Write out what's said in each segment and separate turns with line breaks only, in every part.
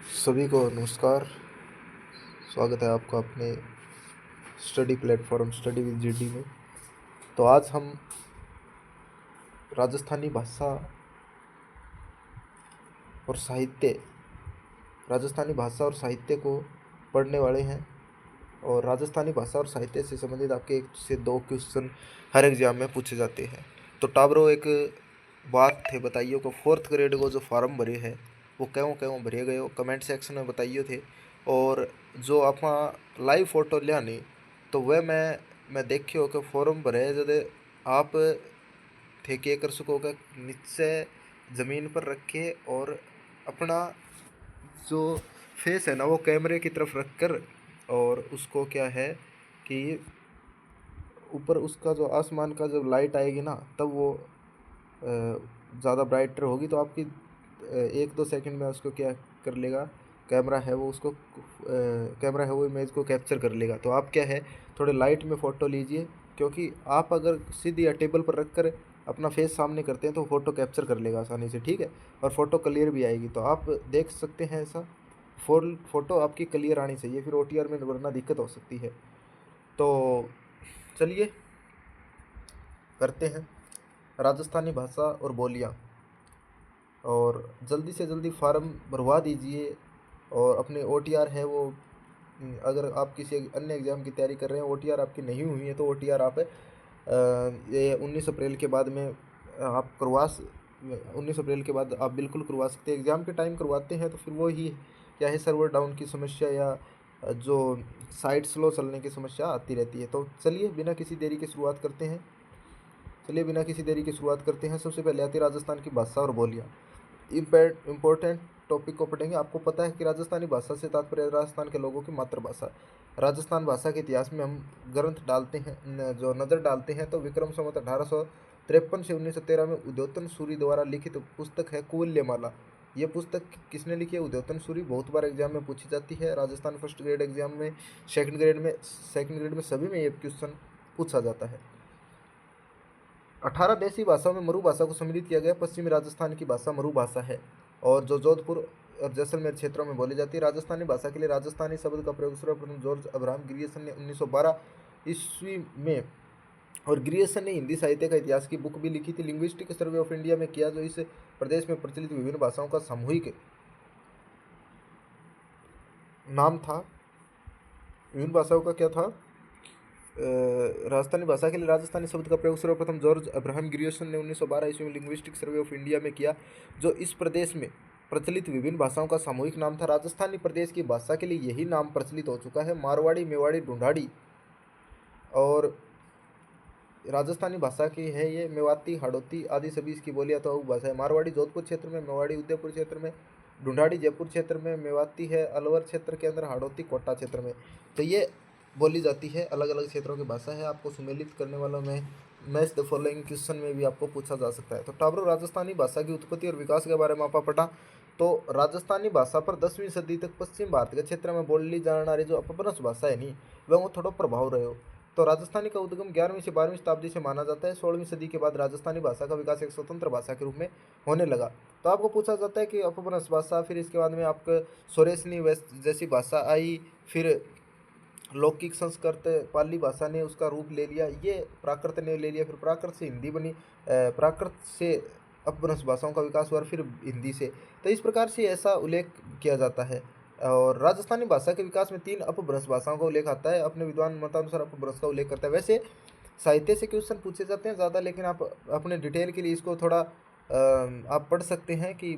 सभी को नमस्कार। स्वागत है आपका अपने study platform study with GD में। तो आज हम राजस्थानी भाषा और साहित्य राजस्थानी भाषा और साहित्य को पढ़ने वाले हैं। और राजस्थानी भाषा और साहित्य से संबंधित आपके 1 से 2 क्वेश्चन हर एग्जाम में पूछे जाते हैं। तो टाबरो एक बात थे बताइए को 4th ग्रेड को जो फॉर्म भरे हैं वो क्यों क्यों भरे गए हो कमेंट सेक्शन में बताइए थे। और जो आप लाइव फोटो लिया नहीं तो वह मैं देखियो कि फॉर्म भरे जब आप थे के कर सकोगे नीचे ज़मीन पर रखे और अपना जो फेस है ना वो कैमरे की तरफ रख कर और उसको क्या है कि ऊपर उसका जो आसमान का जब लाइट आएगी ना तब वो ज़्यादा ब्राइटर होगी तो आपकी 1-2 सेकंड में उसको क्या कर लेगा कैमरा है वो उसको कैमरा है वो इमेज को कैप्चर कर लेगा। तो आप क्या है थोड़े लाइट में फ़ोटो लीजिए क्योंकि आप अगर सीधी या टेबल पर रख कर अपना फेस सामने करते हैं तो फ़ोटो कैप्चर कर लेगा आसानी से, ठीक है। और फ़ोटो क्लियर भी आएगी तो आप देख सकते हैं ऐसा फ़ोटो आपकी क्लियर आनी चाहिए, फिर OTR में वरना दिक्कत हो सकती है। तो चलिए करते हैं राजस्थानी भाषा और बोलियाँ। और जल्दी से जल्दी फार्म भरवा दीजिए और अपने OTR है वो अगर आप किसी अन्य एग्ज़ाम की तैयारी कर रहे हैं OTR आपकी नहीं हुई है तो OTR आप ये 19 अप्रैल के बाद में आप 19 अप्रैल के बाद आप बिल्कुल करवा सकते हैं। एग्ज़ाम के टाइम करवाते हैं तो फिर वो ही क्या है सर्वर डाउन की समस्या या जो साइट स्लो चलने की समस्या आती रहती है। तो चलिए बिना किसी देरी के शुरुआत करते हैं। सबसे पहले आती है राजस्थान की भाषा और बोलियाँ। इम्पोर्टेंट टॉपिक को पढ़ेंगे। आपको पता है कि राजस्थानी भाषा से तात्पर्य राजस्थान के लोगों की मातृभाषा। राजस्थान भाषा के इतिहास में हम ग्रंथ डालते हैं जो नज़र डालते हैं तो विक्रम संवत 1853 से 1913 में उद्योतन सूरी द्वारा लिखित पुस्तक है कुवल्यमाला। ये पुस्तक किसने लिखी है? उद्योतन सूरी। बहुत बार एग्जाम में पूछी जाती है, राजस्थान फर्स्ट ग्रेड एग्जाम में, सेकंड ग्रेड में सभी में ये क्वेश्चन पूछा जाता है। 18 देशी भाषाओं में मरु भाषा को सम्मिलित किया गया। पश्चिमी राजस्थान की भाषा मरु भाषा है और जो जोधपुर और जैसलमेर क्षेत्रों में बोली जाती है। राजस्थानी भाषा के लिए राजस्थानी शब्द का प्रयोग सर्वप्रथम जॉर्ज अब्राहम ग्रियर्सन ने 1912 ईस्वी में, और ग्रियर्सन ने हिंदी साहित्य का इतिहास की बुक भी लिखी थी। लिंग्विस्टिक सर्वे ऑफ इंडिया में किया जो इस प्रदेश में प्रचलित विभिन्न भाषाओं का सामूहिक नाम था। विभिन्न भाषाओं का क्या था? राजस्थानी भाषा के लिए राजस्थानी शब्द का प्रयोग सर्वप्रथम जॉर्ज अब्राहम ग्रियर्सन ने 1912 ईस्वी में लिंग्विस्टिक सर्वे ऑफ इंडिया में किया जो इस प्रदेश में प्रचलित विभिन्न भाषाओं का सामूहिक नाम था। राजस्थानी प्रदेश की भाषा के लिए यही नाम प्रचलित हो चुका है, मारवाड़ी, मेवाड़ी, ढूंढाड़ी। और राजस्थानी भाषा की है ये मेवाती, हाड़ौती आदि सभी इसकी बोलियां तो भाषा है। मारवाड़ी जोधपुर क्षेत्र में, मेवाड़ी उदयपुर क्षेत्र में, ढूंढाड़ी जयपुर क्षेत्र में, मेवाती है अलवर क्षेत्र के अंदर, हाड़ौती कोटा क्षेत्र में। तो ये बोली जाती है, अलग अलग क्षेत्रों की भाषा है। आपको सुमेलित करने वालों में मैच द फॉलोइंग क्वेश्चन में भी आपको पूछा जा सकता है। तो टाब्रो राजस्थानी भाषा की उत्पत्ति और विकास के बारे में आपा पढ़ा। तो राजस्थानी भाषा पर 10वीं सदी तक पश्चिम भारत के क्षेत्र में बोली जाने वाली जो अपभ्रंश भाषा है नहीं वह वो थोड़ा प्रभाव रहे हो। तो राजस्थानी का उद्गम 11वीं से 12वीं शताब्दी से माना जाता है। 16वीं सदी के बाद राजस्थानी भाषा का विकास एक स्वतंत्र भाषा के रूप में होने लगा। तो आपको पूछा जाता है कि अपभ्रंश भाषा, फिर इसके बाद में आपको सोरेसनी जैसी भाषा आई, फिर लौकिक संस्कृत पाली भाषा ने उसका रूप ले लिया, ये प्राकृत ने ले लिया, फिर प्राकृत से हिंदी बनी, प्राकृत से अपभ्रंश भाषाओं का विकास हुआ, फिर हिंदी से। तो इस प्रकार से ऐसा उल्लेख किया जाता है। और राजस्थानी भाषा के विकास में 3 अपभ्रंश भाषाओं का उल्लेख आता है। अपने विद्वान मतानुसार अपभ्रंश का उल्लेख करता है। वैसे साहित्य से क्वेश्चन पूछे जाते हैं ज़्यादा, लेकिन आप अपने डिटेल के लिए इसको थोड़ा आप पढ़ सकते हैं कि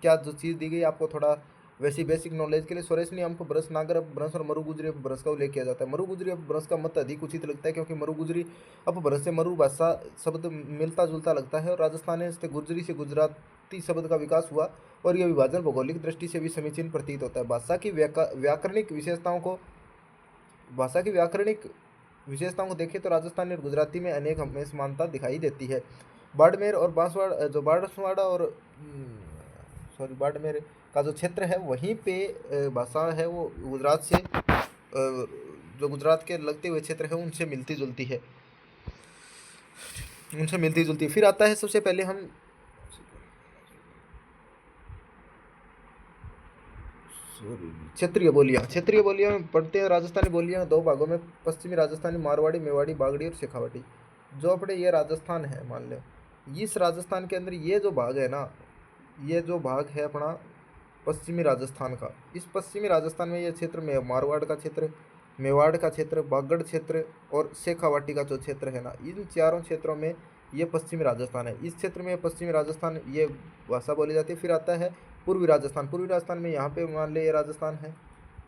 क्या जो चीज़ दी गई आपको थोड़ा वैसी बेसिक नॉलेज के लिए। सोरेसनी अपभ्रंश, नागर अपभ्रंश और मरुगुजरी अपभ्रंश का उल्लेख किया जाता है। मरुगुजरी अपभ्रंश का मत अधिक उचित लगता है क्योंकि मरुगुजरी अपभ्रंश से मरु भाषा शब्द मिलता जुलता लगता है और राजस्थानी से गुर्जरी से गुजराती शब्द का विकास हुआ और यह विभाजन भौगोलिक दृष्टि से भी समीचीन प्रतीत होता है। भाषा की व्याकरणिक विशेषताओं को देखें तो राजस्थानी और गुजराती में अनेक हमें समानता दिखाई देती है। बाड़मेर और बांसवाड़ा और बाड़मेर का जो क्षेत्र है वहीं पे भाषा है वो गुजरात से जो गुजरात के लगते हुए क्षेत्र है उनसे मिलती जुलती है। फिर आता है सबसे पहले हम क्षेत्रीय बोलियाँ में पढ़ते हैं। राजस्थानी बोलियाँ दो भागों में, पश्चिमी राजस्थानी, मारवाड़ी, मेवाड़ी, बागड़ी और शेखावाटी। जो अपने ये राजस्थान है, मान लो इस राजस्थान के अंदर ये जो भाग है ना, ये जो भाग है अपना पश्चिमी राजस्थान का, इस पश्चिमी राजस्थान में ये क्षेत्र में मारवाड़ का क्षेत्र, मेवाड़ का क्षेत्र, बागड़ क्षेत्र और शेखावाटी का जो क्षेत्र है ना, इन चारों क्षेत्रों में ये पश्चिमी राजस्थान है। इस क्षेत्र में पश्चिमी राजस्थान ये भाषा बोली जाती है। फिर आता है पूर्वी राजस्थान। पूर्वी राजस्थान में यहाँ पे मान ले ये राजस्थान है,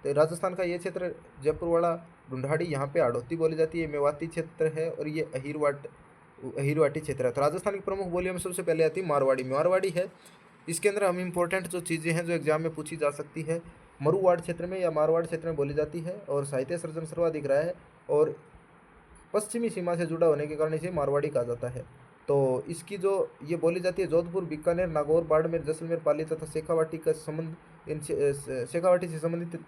तो राजस्थान का ये क्षेत्र जयपुरवाड़ा, ढूंढाड़ी, यहाँ पे हाड़ौती बोली जाती है। मेवाती क्षेत्र है और ये अहिरवाटी क्षेत्र है। तो राजस्थान की प्रमुख बोलियों में सबसे पहले आती है मारवाड़ी। मारवाड़ी है, इसके अंदर हम इंपॉर्टेंट जो चीज़ें हैं जो एग्जाम में पूछी जा सकती है, मरुवाड़ क्षेत्र में या मारवाड़ क्षेत्र में बोली जाती है और साहित्य सर्जन सर्वाधिक रहा है और पश्चिमी सीमा से जुड़ा होने के कारण इसे मारवाड़ी कहा जाता है। तो इसकी जो ये बोली जाती है जोधपुर, बीकानेर, नागौर, बाड़मेर, जैसलमेर, पाली तथा शेखावाटी का संबंध, इन शेखावाटी से संबंधित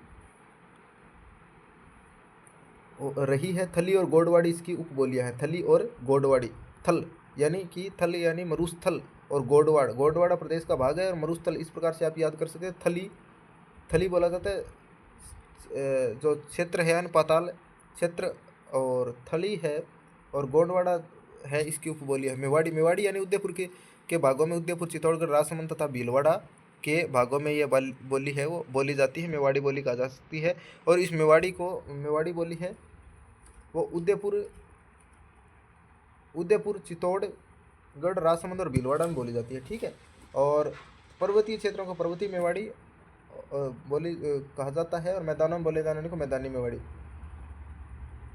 रही है। थली और गोडवाड़ी इसकी उपबोलियाँ हैं। थली और गोडवाड़ी, थल यानी मरुस्थल और गोडवाड़, गोडवाड़ा प्रदेश का भाग है और मरुस्थल इस प्रकार से आप याद कर सकते हैं। थली बोला जाता है जो क्षेत्र है यानी पाताल क्षेत्र, और थली है और गोडवाड़ा है इसकी उपबोली है। मेवाड़ी यानी उदयपुर के भागों में, उदयपुर, चित्तौड़गढ़, राजसमंद तथा भीलवाड़ा के भागों में यह बोली है वो बोली जाती है, मेवाड़ी बोली कहा जा सकती है। और इस मेवाड़ी बोली है वो उदयपुर, चित्तौड़गढ़, राजसमंद और भीलवाड़ा में बोली जाती है। ठीक है। और पर्वतीय क्षेत्रों को पर्वतीय मेवाड़ी बोली कहा जाता है और मैदानों में बोले जाने वाले को मैदानी मेवाड़ी।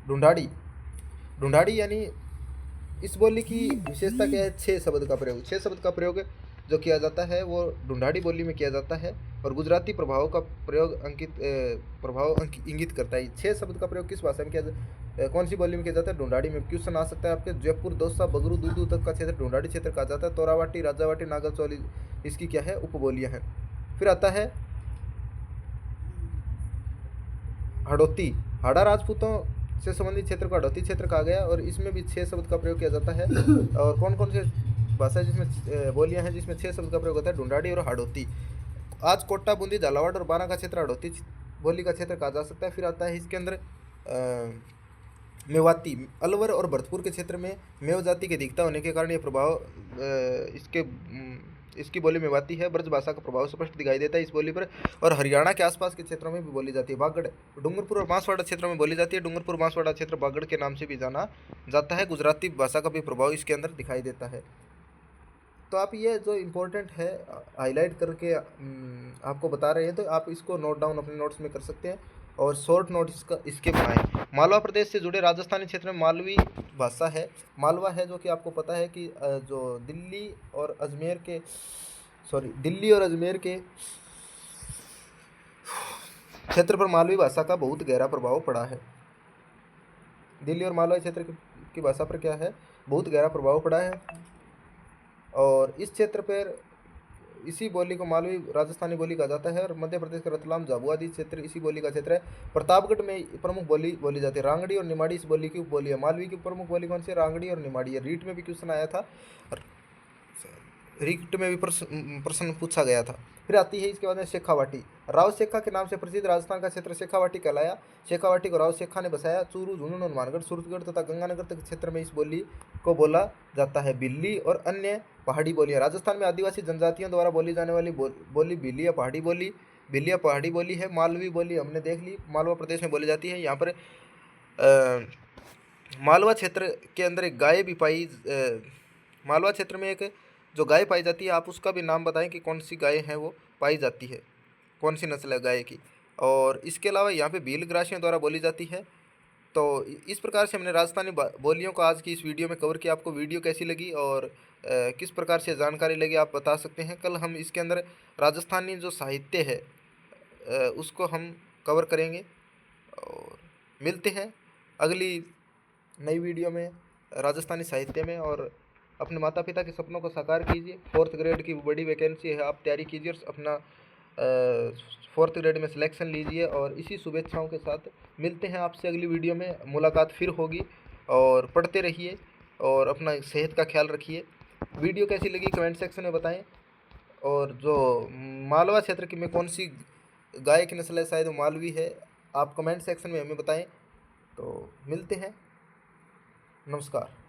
ढूंढाड़ी यानी इस बोली की विशेषता क्या है? 6 शब्द का प्रयोग जो किया जाता है वो ढूंढाड़ी बोली में किया जाता है और गुजराती प्रभाव का प्रयोग इंगित करता है। 6 शब्द का प्रयोग किस भाषा में किया कौन सी बोली में किया जाता है? ढूंढाड़ी में। क्वेश्चन आ सकता है आपके, जयपुर, दौसा, बगरू, दूदू तक का क्षेत्र ढूंढाड़ी क्षेत्र कहा जाता है। तोरावाटी, राजावाटी, नागरचौली इसकी क्या है? उपबोलियाँ हैं। फिर आता है हाड़ौती। हाड़ा राजपूतों से संबंधित क्षेत्र को हाड़ौती क्षेत्र कहा गया और इसमें भी 6 शब्द का प्रयोग किया जाता है। और कौन कौन से भाषा जिसमें बोलियां हैं जिसमें 6 शब्द का प्रयोग होता है? ढूंढाड़ी और हाड़ौती। आज कोटा, बूंदी, झालावाड़ और बारां का क्षेत्र हाड़ौती बोली का क्षेत्र कहा जा सकता है। फिर आता है इसके अंदर मेवाती। अलवर और भरतपुर के क्षेत्र में मेव जाति की अधिकता होने के कारण ये प्रभाव इसकी बोली मेवाती है। ब्रज भाषा का प्रभाव स्पष्ट दिखाई देता है इस बोली पर। और हरियाणा के आसपास के क्षेत्रों में भी बोली जाती है। बागड़, डूंगरपुर और बांसवाड़ा क्षेत्रों में बोली जाती है। डूंगरपुर बांसवाड़ा क्षेत्र बागड़ के नाम से भी जाना जाता है। गुजराती भाषा का भी प्रभाव इसके अंदर दिखाई देता है। तो आप ये जो इम्पोर्टेंट है हाईलाइट करके आपको बता रहे हैं, तो आप इसको नोट डाउन अपने नोट्स में कर सकते हैं और शॉर्ट नोट इसके बनाएं। मालवा प्रदेश से जुड़े राजस्थानी क्षेत्र में मालवी भाषा है। मालवा है जो कि आपको पता है कि जो दिल्ली और अजमेर के क्षेत्र पर मालवी भाषा का बहुत गहरा प्रभाव पड़ा है। दिल्ली और मालवा क्षेत्र की भाषा पर क्या है? बहुत गहरा प्रभाव पड़ा है। और इस क्षेत्र पर इसी बोली को मालवी राजस्थानी बोली कहा जाता है। और मध्य प्रदेश का रतलाम, झाबुआ आदि क्षेत्र इसी बोली का क्षेत्र है। प्रतापगढ़ में प्रमुख बोली बोली जाती है रांगड़ी और निमाड़ी इस बोली की उपबोली है। मालवी की प्रमुख बोली कौन सी है? रांगड़ी और निमाड़ी है। रीट में भी क्वेश्चन आया था, रीट में भी प्रश्न पूछा गया था। फिर आती है इसके बाद में शेखावाटी। राव शेखा के नाम से प्रसिद्ध राजस्थान का क्षेत्र शेखावाटी कहलाया। शेखावाटी को राव शेखा ने बसाया। चूरू, झुंझुनू, हनुमानगढ़, सूरतगढ़ तथा गंगानगर तक क्षेत्र में इस बोली को बोला जाता है। बिल्ली और अन्य पहाड़ी बोलियाँ। राजस्थान में आदिवासी जनजातियों द्वारा बोली जाने वाली बोली बिल्ली या पहाड़ी बोली है। मालवी बोली हमने देख ली, मालवा प्रदेश में बोली जाती है। यहाँ पर मालवा क्षेत्र के अंदर एक गाय भी मालवा क्षेत्र में एक जो गाय पाई जाती है, आप उसका भी नाम बताएं कि कौन सी गाय है वो पाई जाती है, कौन सी नस्ल है गाय की। और इसके अलावा यहाँ पे भील ग्रासियों द्वारा बोली जाती है। तो इस प्रकार से हमने राजस्थानी बोलियों को आज की इस वीडियो में कवर किया। आपको वीडियो कैसी लगी और किस प्रकार से जानकारी लगी आप बता सकते हैं। कल हम इसके अंदर राजस्थानी जो साहित्य है उसको हम कवर करेंगे और मिलते हैं अगली नई वीडियो में राजस्थानी साहित्य में। और अपने माता पिता के सपनों को साकार कीजिए। 4th ग्रेड की बड़ी वैकेंसी है, आप तैयारी कीजिए और अपना 4th ग्रेड में सिलेक्शन लीजिए। और इसी शुभेच्छाओं के साथ मिलते हैं आपसे अगली वीडियो में। मुलाकात फिर होगी और पढ़ते रहिए और अपना सेहत का ख्याल रखिए। वीडियो कैसी लगी कमेंट सेक्शन में बताएं। और जो मालवा क्षेत्र की में कौन सी गाय की नस्ल है, शायद वो मालवी है। आप कमेंट सेक्शन में हमें बताएं। तो मिलते हैं, नमस्कार।